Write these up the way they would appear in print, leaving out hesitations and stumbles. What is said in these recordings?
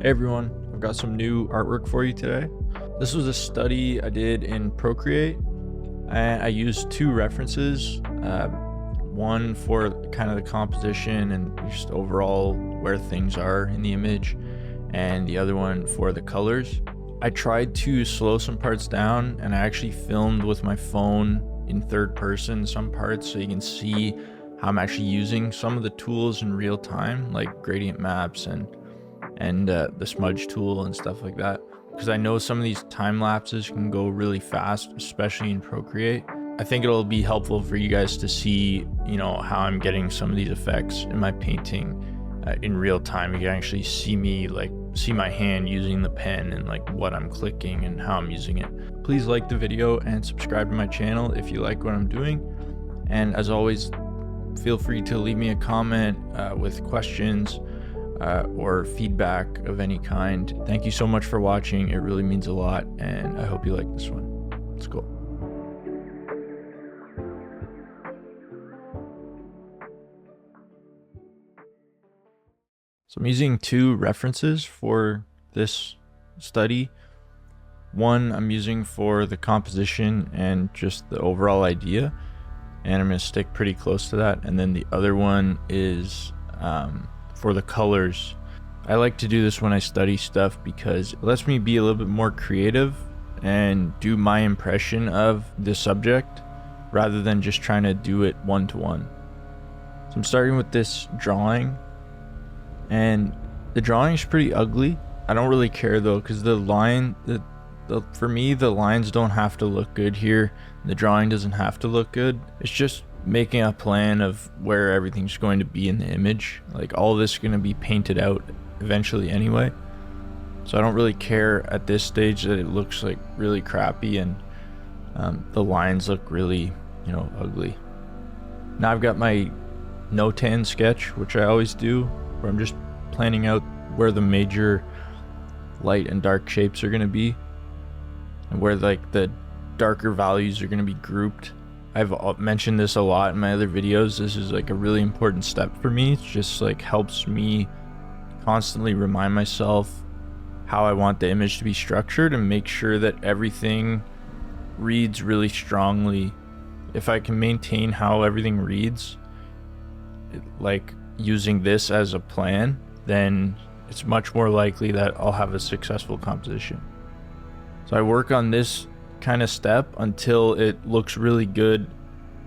Hey everyone, I've got some new artwork for you today. This was a study I did in Procreate, and I used two references. One for kind of the composition and just overall where things are in the image, and the other one for the colors. I tried to slow some parts down, and I actually filmed with my phone in third person some parts so you can see how I'm actually using some of the tools in real time, like gradient maps and the smudge tool and stuff like that, because I know some of these time lapses can go really fast, especially in Procreate. I think it'll be helpful for you guys to see, how I'm getting some of these effects in my painting in real time. You can actually see me, see my hand using the pen and what I'm clicking and how I'm using it. Please like the video and subscribe to my channel if you like what I'm doing. And as always, feel free to leave me a comment with questions or feedback of any kind. Thank you so much for watching. It really means a lot, and I hope you like this one. Let's go. So I'm using two references for this study. One I'm using for the composition and just the overall idea, and I'm going to stick pretty close to that. And then the other one is for the colors. I like to do this when I study stuff because it lets me be a little bit more creative and do my impression of the subject rather than just trying to do it one-to-one. So I'm starting with this drawing, and the drawing is pretty ugly. I don't really care though, because for me, the lines don't have to look good here. The drawing doesn't have to look good. It's just making a plan of where everything's going to be in the image. All this is going to be painted out eventually anyway, so I don't really care at this stage that it looks really crappy and the lines look really ugly. Now I've got my no-tan sketch, which I always do, where I'm just planning out where the major light and dark shapes are going to be and where the darker values are going to be grouped. I've mentioned this a lot in my other videos. This is a really important step for me. It just helps me constantly remind myself how I want the image to be structured and make sure that everything reads really strongly. If I can maintain how everything reads, using this as a plan, then it's much more likely that I'll have a successful composition. So I work on this kind of step until it looks really good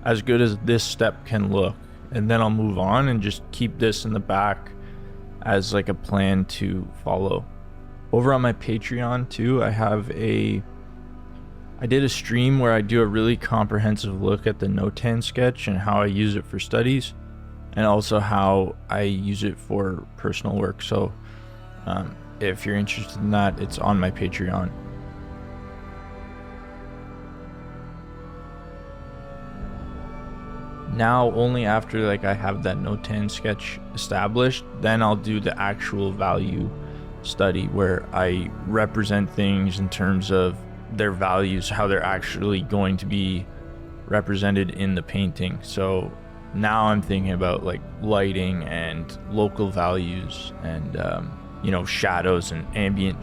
as this step can look, and then I'll move on and just keep this in the back as a plan to follow. Over on my Patreon too, I did a stream where I do a really comprehensive look at the no-tan sketch and how I use it for studies, and also how I use it for personal work. So if you're interested in that, it's on my Patreon. Now, only after I have that no-tan sketch established, then I'll do the actual value study where I represent things in terms of their values, how they're actually going to be represented in the painting. So now I'm thinking about lighting and local values and shadows and ambient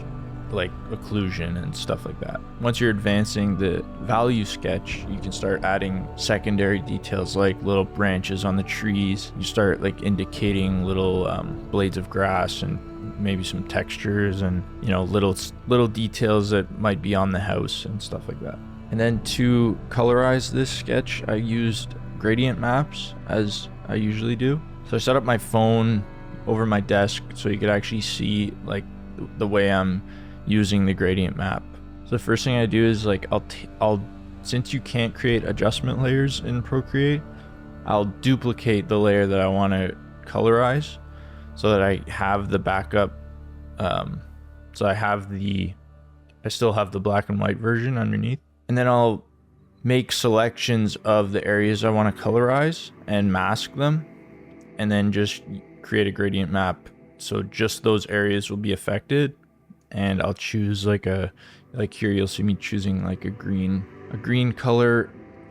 occlusion and stuff like that. Once you're advancing the value sketch, you can start adding secondary details like little branches on the trees. You start indicating little blades of grass and maybe some textures and little details that might be on the house and stuff like that. And then to colorize this sketch, I used gradient maps, as I usually do. So I set up my phone over my desk so you could actually see the way I'm using the gradient map. So the first thing I do is I'll since you can't create adjustment layers in Procreate, I'll duplicate the layer that I want to colorize so that I have the backup. So I still have the black and white version underneath, and then I'll make selections of the areas I want to colorize and mask them, and then just create a gradient map so just those areas will be affected. And I'll choose here you'll see me choosing a green color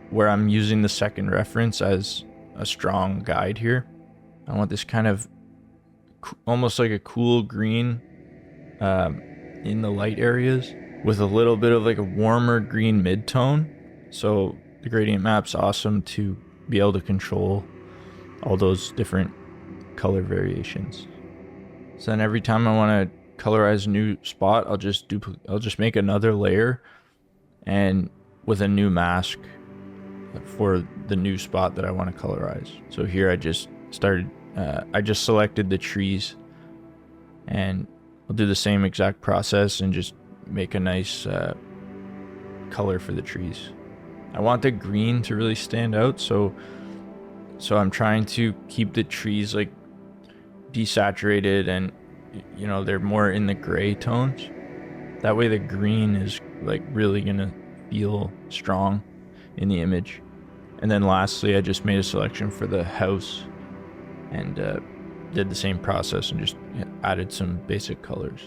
where I'm using the second reference as a strong guide here. I want this kind of almost like a cool green in the light areas with a little bit of like a warmer green mid-tone. So the gradient map's awesome to be able to control all those different color variations. So then every time I want to colorize a new spot, I'll just make another layer and with a new mask for the new spot that I want to colorize. So here I just selected the trees, and I'll do the same exact process and just make a nice color for the trees. I want the green to really stand out, so I'm trying to keep the trees like desaturated and, you know, they're more in the gray tones. That way the green is like really gonna feel strong in the image. And then lastly, I just made a selection for the house and did the same process and just added some basic colors.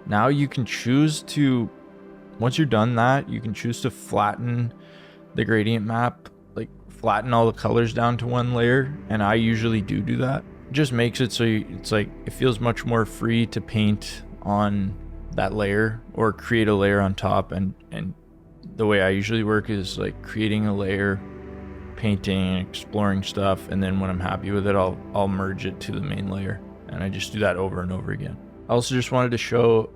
Now you can choose to, once you're done that, you can choose to flatten the gradient map, like flatten all the colors down to one layer. And I usually do that. It just makes it so it's like, it feels much more free to paint on that layer or create a layer on top. And the way I usually work is like creating a layer, painting, exploring stuff, and then when I'm happy with it, I'll merge it to the main layer, and I just do that over and over again. I also just wanted to show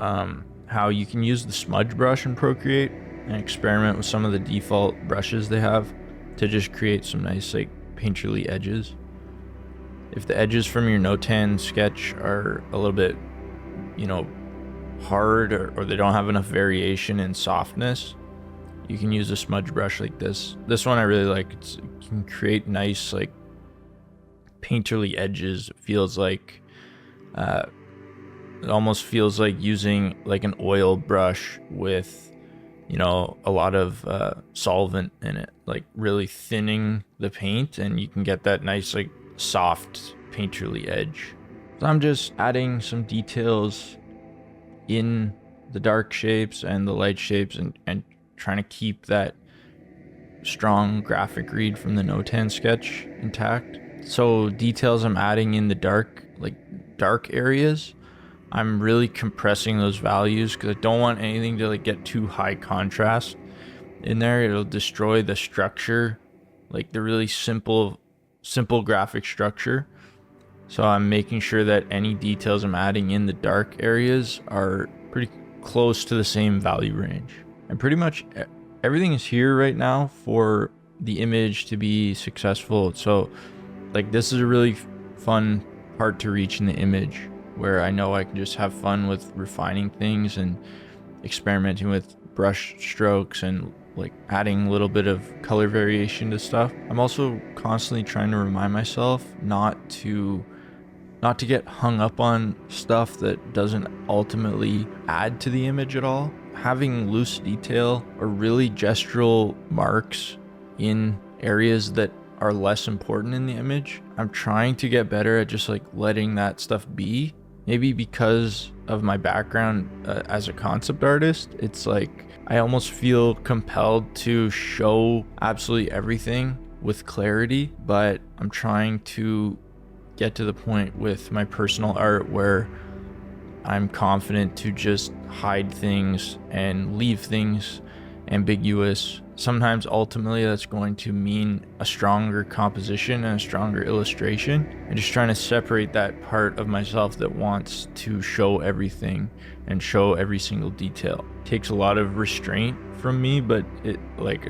how you can use the smudge brush in Procreate and experiment with some of the default brushes they have to just create some nice like painterly edges. If the edges from your no-tan sketch are a little bit, you know, hard or they don't have enough variation in softness, you can use a smudge brush like this. This one I really like. It can create nice like painterly edges. It feels like it almost feels like using like an oil brush with, you know, a lot of solvent in it, like really thinning the paint, and you can get that nice like soft painterly edge. So I'm just adding some details in the dark shapes and the light shapes and trying to keep that strong graphic read from the no-tan sketch intact. So details I'm adding in the dark areas, I'm really compressing those values because I don't want anything to like get too high contrast in there. It'll destroy the structure, like the really simple graphic structure. So I'm making sure that any details I'm adding in the dark areas are pretty close to the same value range. And pretty much everything is here right now for the image to be successful. So like this is a really fun part to reach in the image where I know I can just have fun with refining things and experimenting with brush strokes and like adding a little bit of color variation to stuff. I'm also constantly trying to remind myself not to get hung up on stuff that doesn't ultimately add to the image at all. Having loose detail or really gestural marks in areas that are less important in the image, I'm trying to get better at just like letting that stuff be. Maybe because of my background as a concept artist, it's like I almost feel compelled to show absolutely everything with clarity, but I'm trying to get to the point with my personal art where I'm confident to just hide things and leave things ambiguous. Sometimes ultimately that's going to mean a stronger composition and a stronger illustration. And just trying to separate that part of myself that wants to show everything and show every single detail. It takes a lot of restraint from me, but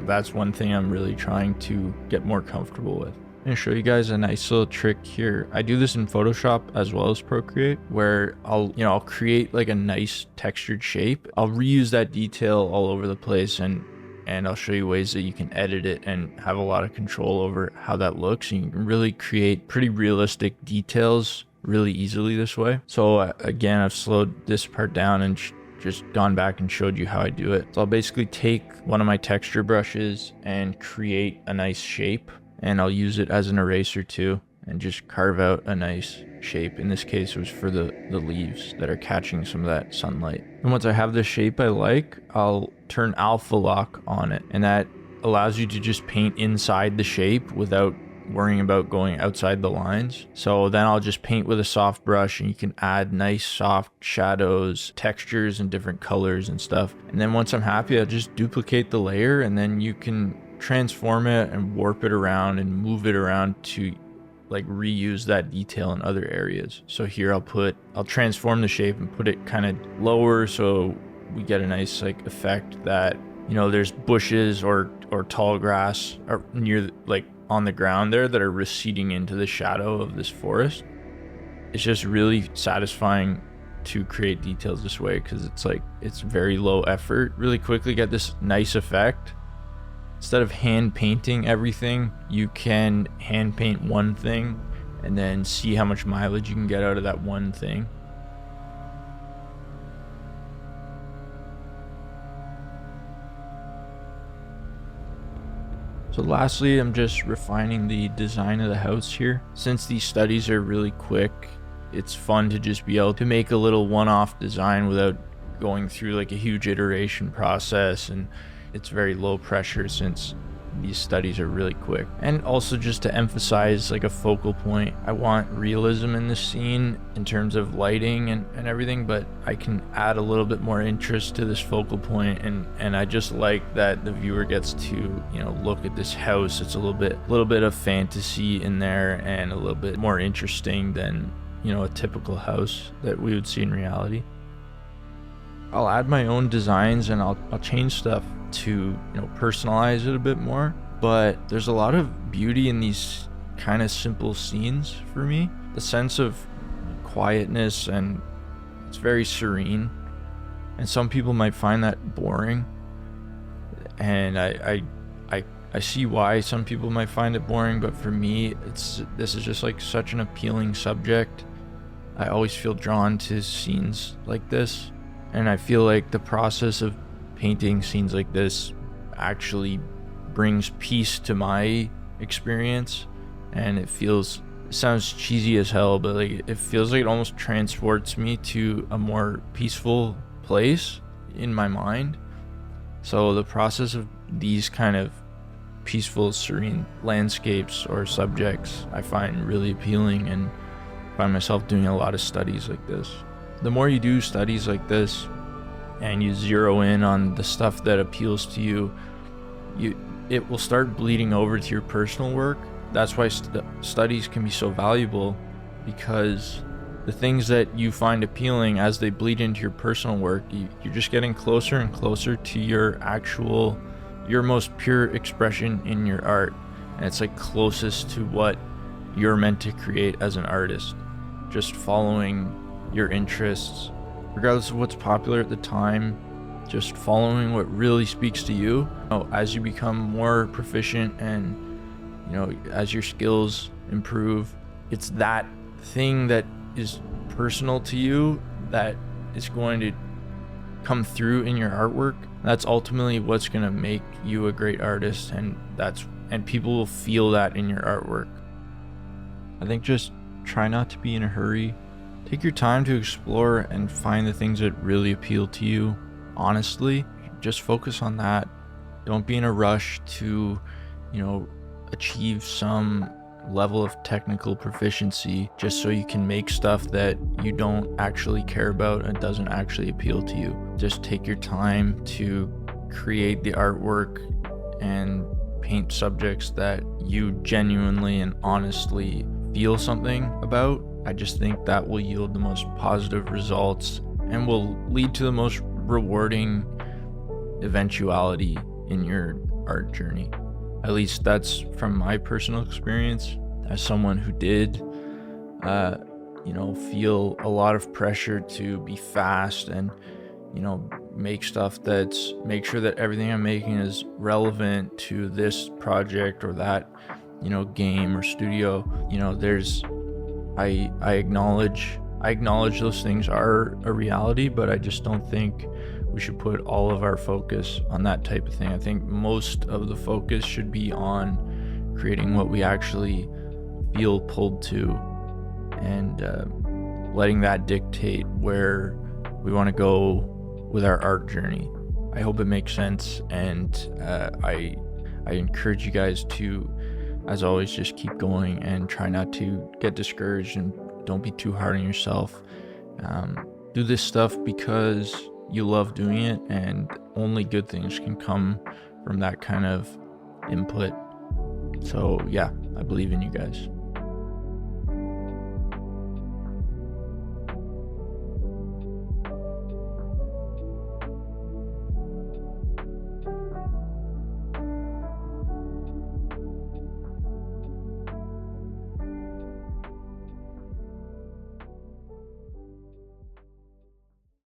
that's one thing I'm really trying to get more comfortable with. I'm gonna show you guys a nice little trick here. I do this in Photoshop as well as Procreate, where I'll create like a nice textured shape. I'll reuse that detail all over the place, and I'll show you ways that you can edit it and have a lot of control over how that looks. And you can really create pretty realistic details really easily this way. So again, I've slowed this part down and just gone back and showed you how I do it. So I'll basically take one of my texture brushes and create a nice shape, and I'll use it as an eraser too and just carve out a nice shape. In this case, it was for the leaves that are catching some of that sunlight. And once I have the shape I like, I'll turn alpha lock on it, and that allows you to just paint inside the shape without worrying about going outside the lines. So then I'll just paint with a soft brush, and you can add nice soft shadows, textures, and different colors and stuff. And then once I'm happy, I'll just duplicate the layer, and then you can transform it and warp it around and move it around to like reuse that detail in other areas. So here I'll transform the shape and put it kind of lower, so we get a nice like effect that, you know, there's bushes or tall grass or near like on the ground there that are receding into the shadow of this forest. It's just really satisfying to create details this way, because it's very low effort. Really quickly get this nice effect. Instead of hand painting everything, you can hand paint one thing and then see how much mileage you can get out of that one thing. So lastly, I'm just refining the design of the house here. Since these studies are really quick, it's fun to just be able to make a little one-off design without going through like a huge iteration process, and it's very low pressure since these studies are really quick. And also just to emphasize like a focal point, I want realism in this scene in terms of lighting and everything, but I can add a little bit more interest to this focal point, and I just like that the viewer gets to, you know, look at this house. It's a little bit of fantasy in there and a little bit more interesting than, you know, a typical house that we would see in reality. I'll add my own designs, and I'll change stuff to, you know, personalize it a bit more. But there's a lot of beauty in these kind of simple scenes for me. The sense of quietness, and it's very serene. And some people might find that boring, and I see why some people might find it boring. But for me, this is just like such an appealing subject. I always feel drawn to scenes like this. And I feel like the process of painting scenes like this actually brings peace to my experience. And it sounds cheesy as hell, but like it feels like it almost transports me to a more peaceful place in my mind. So the process of these kind of peaceful, serene landscapes or subjects I find really appealing, and find myself doing a lot of studies like this. The more you do studies like this and you zero in on the stuff that appeals to you, it will start bleeding over to your personal work. That's why studies can be so valuable, because the things that you find appealing, as they bleed into your personal work, you're just getting closer and closer to your most pure expression in your art. And it's like closest to what you're meant to create as an artist. Just following your interests, regardless of what's popular at the time, just following what really speaks to you. As you become more proficient and, you know, as your skills improve, it's that thing that is personal to you that is going to come through in your artwork. That's ultimately what's going to make you a great artist, and people will feel that in your artwork. I think just try not to be in a hurry. Take your time to explore and find the things that really appeal to you. Honestly, just focus on that. Don't be in a rush to, you know, achieve some level of technical proficiency just so you can make stuff that you don't actually care about and doesn't actually appeal to you. Just take your time to create the artwork and paint subjects that you genuinely and honestly feel something about. I just think that will yield the most positive results and will lead to the most rewarding eventuality in your art journey. At least that's from my personal experience as someone who did, feel a lot of pressure to be fast and, make sure that everything I'm making is relevant to this project or that, game or studio. I acknowledge those things are a reality, but I just don't think we should put all of our focus on that type of thing. I think most of the focus should be on creating what we actually feel pulled to and letting that dictate where we want to go with our art journey. I hope it makes sense, and I encourage you guys to as always, just keep going and try not to get discouraged, and don't be too hard on yourself. Do this stuff because you love doing it, and only good things can come from that kind of input. So yeah, I believe in you guys.